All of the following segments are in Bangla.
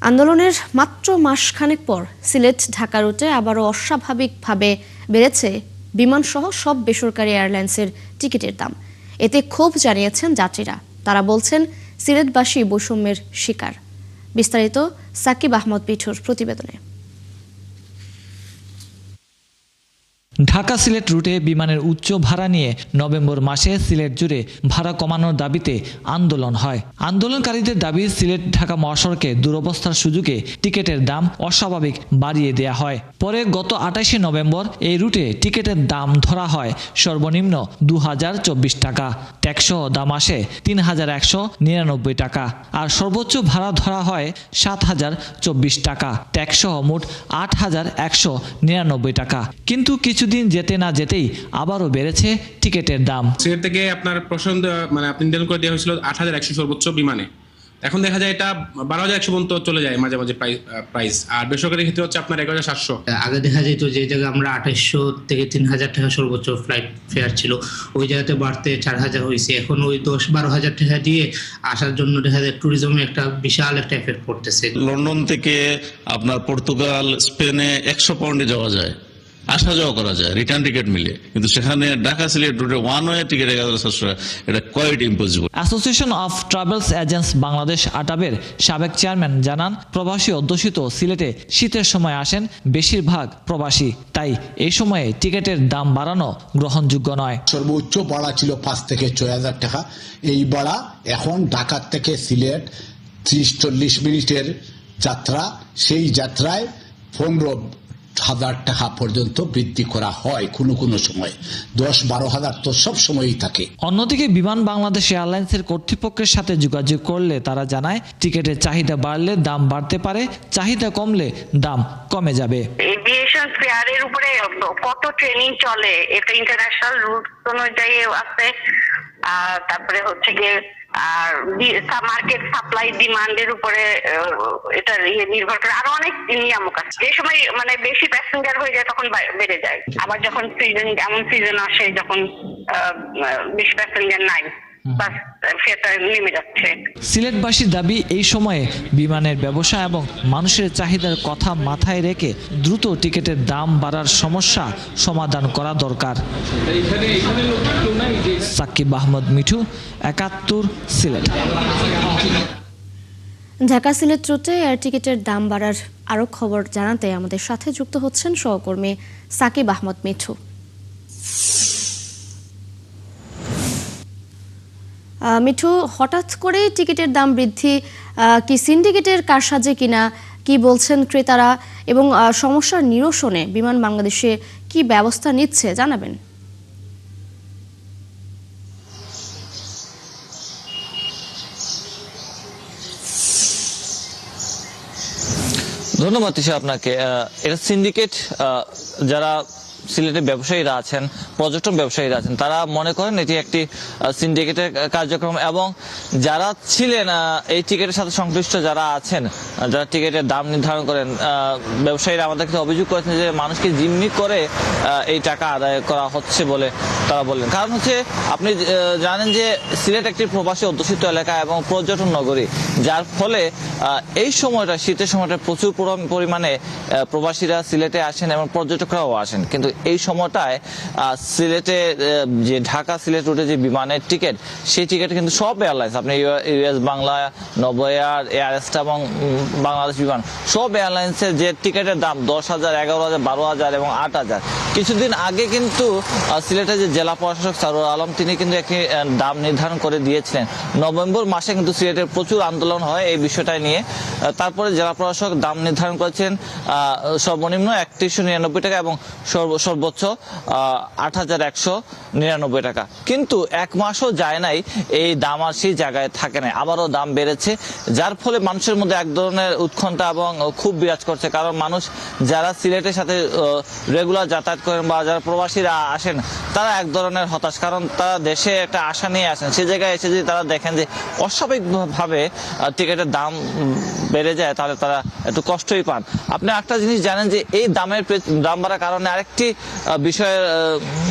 আন্দোলনের মাত্র মাসখানেক পর সিলেট ঢাকা রুটে আবারও অস্বাভাবিকভাবে বেড়েছে বিমানসহ সব বেসরকারি এয়ারলাইন্সের টিকিটের দাম। এতে ক্ষোভ জানিয়েছেন যাত্রীরা। তারা বলছেন সিলেটবাসী বৈষম্যের শিকার। বিস্তারিত সাকিব আহমদ পিঠুর প্রতিবেদনে। ঢাকা সিলেট রুটে বিমানের উচ্চ ভাড়া নিয়ে নভেম্বর মাসে সিলেট জুড়ে ভাড়া কমানোর দাবিতে আন্দোলন হয়। আন্দোলনকারীদের দাবি সিলেট ঢাকা মহাসড়কে দুরবস্থার সুযোগে টিকিটের দাম অস্বাভাবিক বাড়িয়ে দেয়া হয়। পরে গত 28শে নভেম্বর এই রুটে টিকিটের দাম ধরা হয় সর্বনিম্ন 2024 টাকা, ট্যাক্সসহ দাম আসে 3199 টাকা, আর সর্বোচ্চ ভাড়া ধরা হয় 7024 টাকা, ট্যাক্সসহ মোট 8199 টাকা। কিন্তু কিছুদিন যেতে না যেতেই আবারও বেড়েছে টিকিটের দাম। সিলেট থেকে আপনার প্রশান্ত আপনি নির্ধারণ করে দেওয়া হয়েছিল 8100 সর্বোচ্চ বিমানে, এখন দেখা যায় এটা 12100 পর্যন্ত চলে যায় মাঝে মাঝে প্রাইস। আর বেসরকারি ক্ষেত্রে হচ্ছে আপনার 11700। আগে দেখা যেত যে জায়গায় আমরা 2800 থেকে 3000 টাকা সর্বোচ্চ ফ্লাইট ফেয়ার ছিল, ওই জায়গাতে বাড়তে 4000 হয়েছে। এখন ওই 10-12 টাকা দিয়ে আসার জন্য দেখা যায় ট্যুরিজমে একটা বিশাল একটা এফেক্ট পড়তেছে। লন্ডন থেকে আপনার পর্তুগাল, স্পেনে 100 পাউন্ডে যাওয়া যায়, আসা যাওয়া করা যায় রিটার্ন টিকিট মিলে, কিন্তু সেখানে ঢাকা সিলেট রুটে ওয়ান ওয়ে টিকিট 1700, এটা quite impossible. Association of travels agents Bangladesh আটাবের সাবেক চেয়ারম্যান জানান, প্রবাসী অধ্যুষিত সিলেটে শীতের সময় আসেন বেশিরভাগ প্রবাসী, তাই এই সময়ে টিকিটের দাম বাড়ানো গ্রহণযোগ্য নয়। সর্বোচ্চ ভাড়া ছিল 5 থেকে 6000 টাকা। এই ভাড়া এখন ঢাকা থেকে সিলেট 30-40 মিনিটের যাত্রা, সেই যাত্রায় 15,000 টাকা পর্যন্ত বৃদ্ধি করা হয়। কোনো সময় 10-12,000 তো সব সময়ই থাকে। অন্যদিকে বিমান বাংলাদেশ এয়ারলাইন্সের কর্তৃপক্ষের সাথে যোগাযোগ করলে তারা জানায়, টিকিটের চাহিদা বাড়লে দাম বাড়তে পারে, চাহিদা কমলে দাম কমে যাবে। এভিয়েশন ফেয়ারের উপরে কত ট্রেনিং চলে, এটা ইন্টারন্যাশনাল রুট অনুযায়ী আছে। তারপরে হচ্ছে গিয়ে আর মার্কেট সাপ্লাই ডিমান্ডের উপরে এটা নির্ভর করে, আরো অনেক নিয়ামক আছে। যে সময় বেশি প্যাসেঞ্জার হয়ে যায় তখন বেড়ে যায়, আবার যখন সিজন এমন সিজন আসে যখন বেশি প্যাসেঞ্জার নাই, সিলেটবাসীর দাবি, এই সময়ে বিমানের ব্যবসা এবং মানুষের চাহিদার কথা মাথায় রেখে দ্রুত টিকিটের দাম বাড়ার সমস্যা সমাধান করা দরকার। সাকিব আহমদ মিঠু, 71 সিলেট। ঢাকা সিলেট রুটে এয়ার টিকিটের দাম বাড়ার আরও খবর জানাতে আমাদের সাথে যুক্ত হচ্ছেন সহকর্মী সাকিব আহমদ মিঠু। মিঠু, হঠাৎ করে টিকিটের দাম বৃদ্ধি কি সিন্ডিকেটের কারসাজি কিনা, কি বলছেন ক্রেতারা, এবং সমস্যার নিরসনে বিমান বাংলাদেশে কি ব্যবস্থা নিচ্ছে জানাবেন? ধন্যবাদ তিশা আপনাকে। এটা সিন্ডিকেট, যারা সিলেটের ব্যবসায়ীরা আছেন, পর্যটন ব্যবসায়ীরা আছেন, তারা মনে করেন এটি একটি সিন্ডিকেটের কার্যক্রম, এবং যারা ছিলেন এই টিকিটের সাথে সংশ্লিষ্ট যারা আছেন, যারা টিকিটের দাম নির্ধারণ করেন, ব্যবসায়ীরা আমাদের কাছে অভিযোগ করেছেন যে মানুষকে জিম্মি করে এই টাকা আদায় করা হচ্ছে বলে তারা বললেন। কারণ হচ্ছে, আপনি জানেন যে সিলেট একটি প্রবাসী অধ্যুষিত এলাকা এবং পর্যটন নগরী, যার ফলে এই সময়টা, শীতের সময়টা প্রচুর পরিমাণে প্রবাসীরা সিলেটে আসেন এবং পর্যটকরাও আসেন। কিন্তু এই সময়টায় সিলেটে যে ঢাকা সিলেট রুটে যে বিমানের টিকিট, সেই টিকিট কিন্তু সব এয়ারলাইন্স, আপনি ইউএস বাংলা, নভোএয়ার, এয়ারএস্টা এবং বাংলাদেশ বিমান, সব এয়ারলাইন্সের যে টিকিটের দাম 10,000, 11,000, 12,000 এবং 8,000। কিছুদিন আগে কিন্তু সিলেটের যে জেলা প্রশাসক সারুল আলম, তিনি কিন্তু একটি দাম নির্ধারণ করে দিয়েছিলেন। নভেম্বর মাসে কিন্তু সিলেটের প্রচুর আন্দোলন হয় এই বিষয়টা নিয়ে। তারপরে জেলা প্রশাসক দাম নির্ধারণ করেছেন সর্বনিম্ন 3199 টাকা এবং সর্বোচ্চ 8199 টাকা। কিন্তু এক মাসও যায় নাই, এই দাম আর সেই জায়গায় থাকে নাই, আবারও দাম বেড়েছে, যার ফলে মানুষের মধ্যে এক ধরনের উৎকণ্ঠা এবং খুব বিরাজ করছে। কারণ মানুষ যারা সিলেটের সাথে রেগুলার যাতায়াত করেন বা যারা প্রবাসীরা আসেন, তারা এক ধরনের হতাশ, কারণ তারা দেশে একটা আশা নিয়ে আসেন, সে জায়গায় এসে যদি তারা দেখেন যে অস্বাভাবিকভাবে টিকিটের দাম বেড়ে যায় তাহলে তারা একটু কষ্টই পান। আপনি একটা জিনিস জানেন যে এই দাম বাড়ার কারণে আরেকটি বিষয়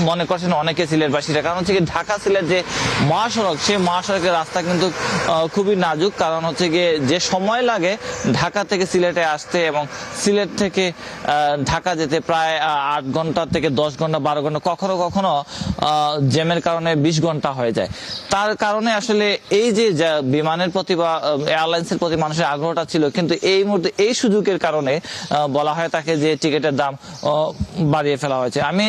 মনে করছেন অনেকে সিলেটবাসীরা, কারণ হচ্ছে কি ঢাকা সিলেট যে মহাসড়ক, সেই মহাসড়কের রাস্তা কিন্তু খুবই নাজুক। কারণ হচ্ছে গিয়ে যে সময় লাগে ঢাকা থেকে সিলেটে আসতে এবং সিলেট থেকে ঢাকা যেতে প্রায় 8 ঘন্টা থেকে 10 ঘন্টা 12 ঘন্টা, কখনো কখনো জ্যামের কারণে 20 ঘন্টা হয়ে যায়। তার কারণে আসলে এই যে বিমানের প্রতি বা এয়ারলাইন্সের প্রতি মানুষের আগ্রহটা ছিল, কিন্তু এই মুহূর্তে এই সুযোগের কারণে বলা হয় তাকে যে টিকিটের দাম বাড়িয়ে ফেলা হয়েছে। আমি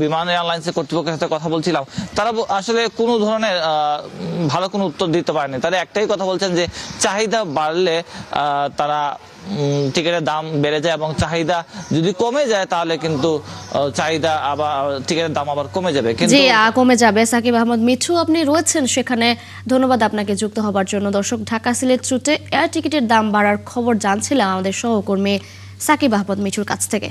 বিমান এয়ারলাইন্সের কর্তৃপক্ষের সাথে কথা বলছিলাম, তারা আসলে কোনো ধরনের ভালো কোনো উত্তর দিতে পারেনি। তারা একটাই কথা বলছেন যে চাহিদা বাড়লে তারা টিকিটের দাম বেড়ে যায় এবং চাহিদা যদি কমে যায় তাহলে কিন্তু চাহিদা আবার টিকিটের দাম আবার কমে যাবে। জি, কমে যাবে। সাকিব আহমদ মিঠু, আপনি রয়েছেন সেখানে, ধন্যবাদ আপনাকে যুক্ত হবার জন্য। দর্শক, ঢাকা সিলেট রুটে এয়ার টিকিটের দাম বাড়ার খবর জানছিলাম আমাদের সহকর্মী সাকিব আহমদ মিঠুর কাছ থেকে।